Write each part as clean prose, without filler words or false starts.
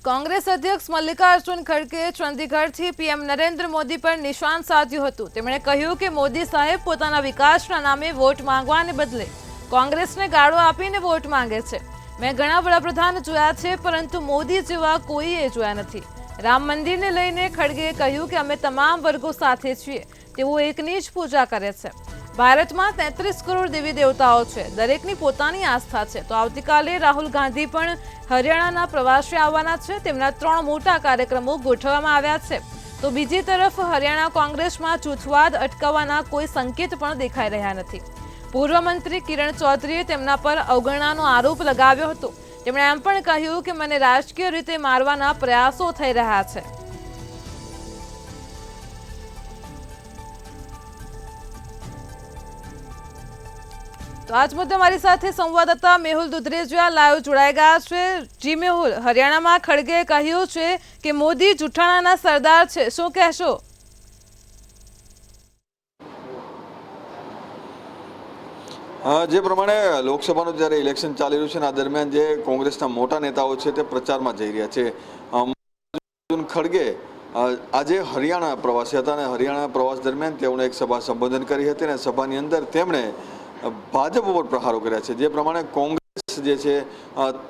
कांग्रेस अध्यक्ष मल्लिकार्जुन खड़गे चंडीगढ़થી પીએમ નરેન્દ્ર મોદી પર નિશાન સાધ્યું હતું। તેમણે કહ્યું કે મોદી સાહેબ પોતાના વિકાસના નામે વોટ માંગવાને બદલે કોંગ્રેસને ગાળો આપીને વોટ માંગે છે। મેં ઘણા વડાપ્રધાન જોયા છે પરંતુ મોદી જેવા કોઈએ જોયા નથી। રામ મંદિરને લઈને ખડગેએ કહ્યું કે અમે તમામ વર્ગો સાથે છીએ, તેઓ એકની જ પૂજા કરે છે। ભારતમાં 33 કરોડ દેવી દેવતાઓ છે, દરેકની પોતાની આસ્થા છે। તો આવતીકાલે રાહુલ ગાંધી પણ હરિયાણાના પ્રવાસે આવવાના છે। તેમના 3 મોટા કાર્યક્રમો ગોઠવવામાં આવ્યા છે। તો બીજી તરફ હરિયાણા કોંગ્રેસમાં જૂથવાદ અટકાવવાના કોઈ સંકેત પણ દેખાઈ રહ્યા નથી। પૂર્વ મંત્રી કિરણ ચૌધરીએ તેમના પર અવગણનાનો આરોપ લગાવ્યો હતો। તેમણે એમ પણ કહ્યું કે મને રાજકીય રીતે મારવાના પ્રયાસો થઈ રહ્યા છે। तो आज मुद्दे हमारी साथ संवाददाता मेहुल दुधरेजिया लाइव जोड़ाई गया है। जी मेहुल, हरियाणा में खड़गे कह્યું છે કે મોદી જૂઠાણાના સરદાર છે, શું કહેશો? જે પ્રમાણે લોકસભાનું જ્યારે ઇલેક્શન ચાલી રહ્યું છે આ દરમિયાન જે કોંગ્રેસના મોટા નેતાઓ છે તે પ્રચારમાં જઈ રહ્યા છે। મલ્લિકાર્જુન ખડગે આજે હરિયાણા પ્રવાસી હતા અને હરિયાણા પ્રવાસ દરમિયાન તેમણે એક સભા સંબોધન કરી હતી અને સભાની અંદર તેમણે ભાજપ ઉપર પ્રહારો કર્યા છે। જે પ્રમાણે કોંગ્રેસ જે છે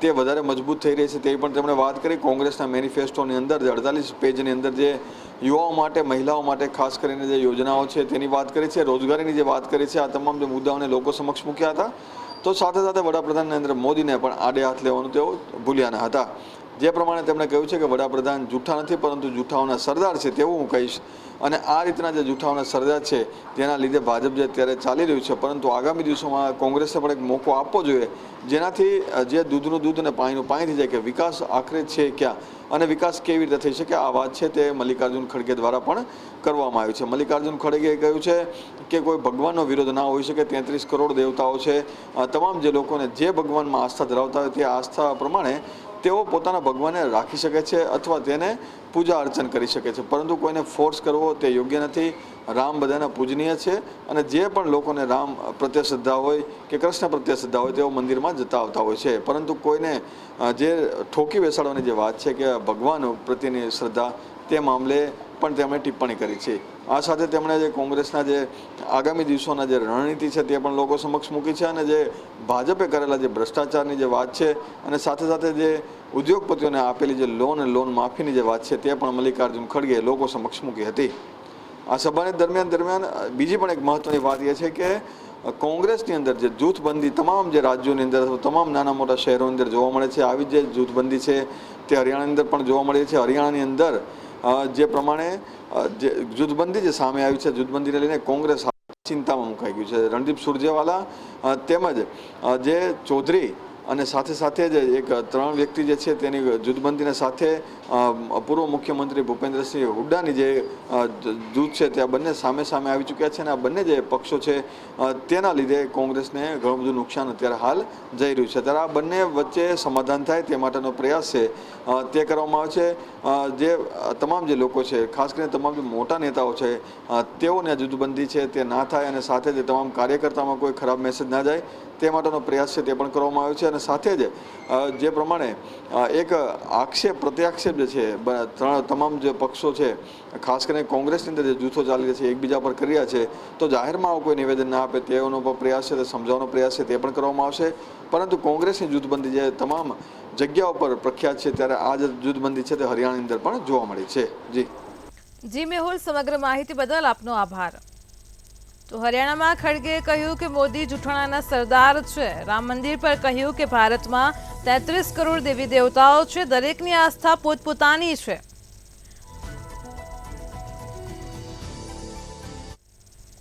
તે વધારે મજબૂત થઈ રહી છે તેવી પણ તેમણે વાત કરી। કોંગ્રેસના મેનિફેસ્ટોની અંદર 48 પેજની અંદર જે યુવાઓ માટે, મહિલાઓ માટે ખાસ કરીને જે યોજનાઓ છે તેની વાત કરી છે, રોજગારીની જે વાત કરી છે, આ તમામ જે મુદ્દાઓને લોકો સમક્ષ મૂક્યા હતા। તો સાથે સાથે વડાપ્રધાન નરેન્દ્ર મોદીને પણ આડે હાથ લેવાનું તેઓ ભૂલ્યા ન હતા। જે પ્રમાણે તેમણે કહ્યું છે કે વડાપ્રધાન જૂઠા નથી પરંતુ જૂઠાઓના સરદાર છે તેવું હું કહીશ અને આ રીતના જે જૂઠાઓના સરદાર છે તેના લીધે ભાજપ જે અત્યારે ચાલી રહ્યું છે, પરંતુ આગામી દિવસોમાં કોંગ્રેસને પણ એક મોકો આપવો જોઈએ જેનાથી જે દૂધનું દૂધ અને પાણીનું પાણી થઈ જાય કે વિકાસ આખરે છે ક્યાં અને વિકાસ કેવી રીતે થઈ શકે। આ વાત છે તે મલ્લિકાર્જુન ખડગે દ્વારા પણ કરવામાં આવી છે। મલ્લિકાર્જુન ખડગેએ કહ્યું છે કે કોઈ ભગવાનનો વિરોધ ના હોઈ શકે। 33 કરોડ દેવતાઓ છે, તમામ જે લોકોને જે ભગવાનમાં આસ્થા ધરાવતા હોય તે આસ્થા પ્રમાણે તેઓ પોતાના ભગવાનને રાખી શકે છે અથવા તેને પૂજા અર્ચન કરી શકે છે, પરંતુ કોઈને ફોર્સ કરવો તે યોગ્ય નથી। રામ બધાના પૂજનીય છે અને જે પણ લોકોને રામ પ્રત્યે શ્રદ્ધા હોય કે કૃષ્ણ પ્રત્યે શ્રદ્ધા હોય તેઓ મંદિરમાં જતા આવતા હોય છે, પરંતુ કોઈને જે ઠોકી બેસાડવાની જે વાત છે કે ભગવાન પ્રત્યેની શ્રદ્ધા તે મામલે પણ તેમણે ટિપ્પણી કરી છે। આ સાથે તેમણે જે કોંગ્રેસના જે આગામી દિવસોના જે રણનીતિ છે તે પણ લોકો સમક્ષ મૂકી છે અને જે ભાજપે કરેલા જે ભ્રષ્ટાચારની જે વાત છે અને સાથે સાથે જે ઉદ્યોગપતિઓને આપેલી જે લોન માફીની જે વાત છે તે પણ મલ્લિકાર્જુન ખડગે લોકો સમક્ષ મૂકી હતી। આ સભાની દરમિયાન બીજી પણ એક મહત્વની વાત એ છે કે કોંગ્રેસની અંદર જે જૂથબંધી તમામ જે રાજ્યોની અંદર તમામ નાના મોટા શહેરોની અંદર જોવા મળે છે, આવી જે જૂથબંધી છે તે હરિયાણાની અંદર પણ જોવા મળે છે। હરિયાણાની અંદર જે પ્રમાણે જે જૂથબંધી જે સામે આવી છે, જૂથબંધીને લઈને કોંગ્રેસ ચિંતામાં મુકાઈ ગયું છે। રણદીપ સુરજેવાલા તેમજ જે ચૌધરી અને સાથે સાથે જ એક 3 વ્યક્તિ જે છે તેની જૂથબંધીને સાથે પૂર્વ મુખ્યમંત્રી ભૂપેન્દ્રસિંહ હુડ્ડાની જે જૂથ છે તે બંને સામે આવી ચૂક્યા છે અને આ બંને જે પક્ષો છે તેના લીધે કોંગ્રેસને ઘણું બધું નુકસાન અત્યારે હાલ જઈ રહ્યું છે। ત્યારે આ બંને વચ્ચે સમાધાન થાય તે માટેનો પ્રયાસ છે તે કરવામાં આવે છે। જે તમામ જે લોકો છે, ખાસ કરીને તમામ જે મોટા નેતાઓ છે તેઓને જૂથબંધી છે તે ના થાય અને સાથે જ તમામ કાર્યકર્તામાં કોઈ ખરાબ મેસેજ ના જાય તે માટેનો પ્રયાસ છે તે પણ કરવામાં આવ્યો છે। અને સાથે જ જે પ્રમાણે એક આક્ષેપ પ્રત્યાક્ષેપ જે છે તમામ જે પક્ષો છે, ખાસ કરીને કોંગ્રેસની અંદર જે જૂથો ચાલી રહ્યા છે એકબીજા પર કરી રહ્યા છે, તો જાહેરમાં કોઈ નિવેદન ના આપે તેઓનો પણ પ્રયાસ છે, તે સમજાવવાનો પ્રયાસ છે તે પણ કરવામાં આવશે। પરંતુ કોંગ્રેસની જૂથબંધી જે તમામ જગ્યાઓ પર પ્રખ્યાત છે ત્યારે આ જે જૂથબંધી છે તે હરિયાણાની અંદર પણ જોવા મળી છે। જી મેહુલ, સમગ્ર માહિતી બદલ આપનો આભાર। તો હરિયાણામાં ખડગેએ કહ્યું કે મોદી જૂઠાણાના સરદાર છે। રામ મંદિર પર કહ્યું કે ભારતમાં 33 કરોડ દેવી દેવતાઓ છે, દરેકની આસ્થા પોતપોતાની છે।